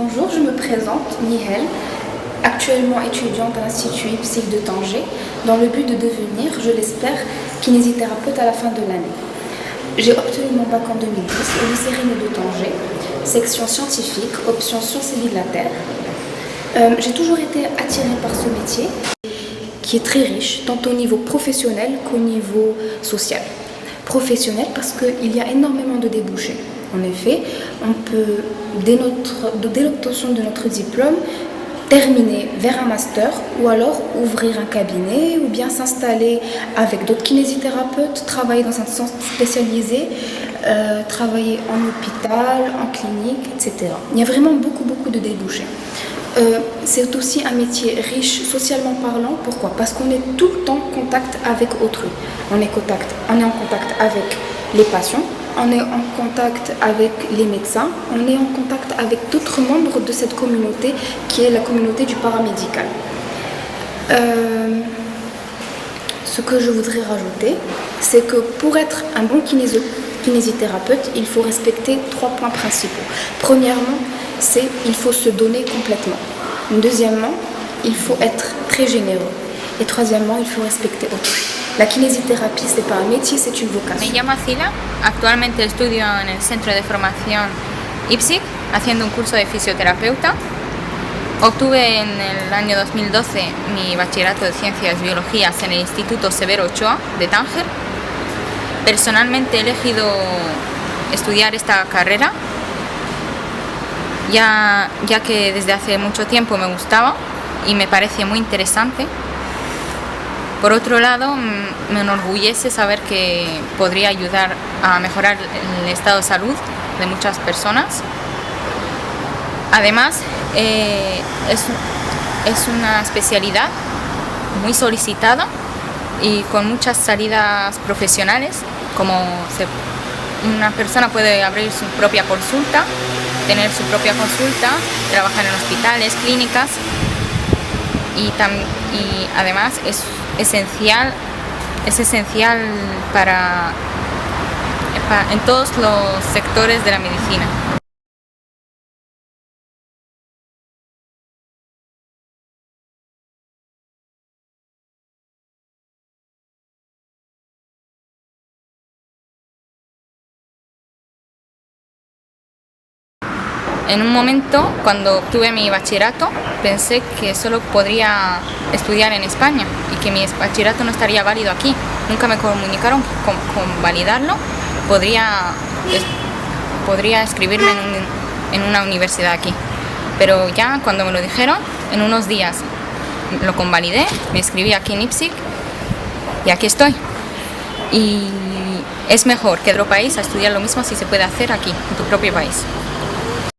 Bonjour, je me présente, Nihel, actuellement étudiante à l'Institut IPSIC de Tanger, dans le but de devenir, je l'espère, kinésithérapeute à la fin de l'année. J'ai obtenu mon bac en 2010 au lycée René de Tanger, section scientifique, option sciences et vie de la Terre. J'ai toujours été attirée par ce métier, qui est très riche, tant au niveau professionnel qu'au niveau social. Professionnel parce qu'il y a énormément de débouchés. En effet, on peut, dès l'obtention de notre diplôme, terminer vers un master ou alors ouvrir un cabinet ou bien s'installer avec d'autres kinésithérapeutes, travailler dans un centre spécialisé, travailler en hôpital, en clinique, etc. Il y a vraiment beaucoup de débouchés. C'est aussi un métier riche socialement parlant. Pourquoi? Parce qu'on est tout le temps en contact avec autrui. On est en contact avec les patients, on est en contact avec les médecins, on est en contact avec d'autres membres de cette communauté qui est la communauté du paramédical. Ce que je voudrais rajouter, c'est que pour être un bon kinésithérapeute, il faut respecter 3 points principaux. Premièrement, il faut se donner complètement. Deuxièmement, il faut être très généreux. Et troisièmement, il faut respecter autrui. La kinésithérapie, ce n'est pas un métier, c'est une vocation. Me llamo Acila, actualmente estudio en el Centro de Formación IPSIC, haciendo un curso de fisioterapeuta. Obtuve en el año 2012 mi bachillerato de Ciencias Biológicas en el Instituto Severo Ochoa de Tánger. Personalmente he elegido estudiar esta carrera, ya que desde hace mucho tiempo me gustaba y me parece muy interesante. Por otro lado, me enorgullece saber que podría ayudar a mejorar el estado de salud de muchas personas. Además, es una especialidad muy solicitada y con muchas salidas profesionales, como una persona puede abrir su propia consulta, tener su propia consulta, trabajar en hospitales, clínicas y además es esencial en todos los sectores de la medicina. En un momento, cuando obtuve mi bachillerato, pensé que solo podría estudiar en España y que mi bachillerato no estaría válido aquí. Nunca me comunicaron con validarlo. Podría inscribirme en una universidad aquí. Pero ya cuando me lo dijeron, en unos días lo convalidé, me inscribí aquí en IPSIC y aquí estoy. Y es mejor que en otro país a estudiar lo mismo si se puede hacer aquí, en tu propio país.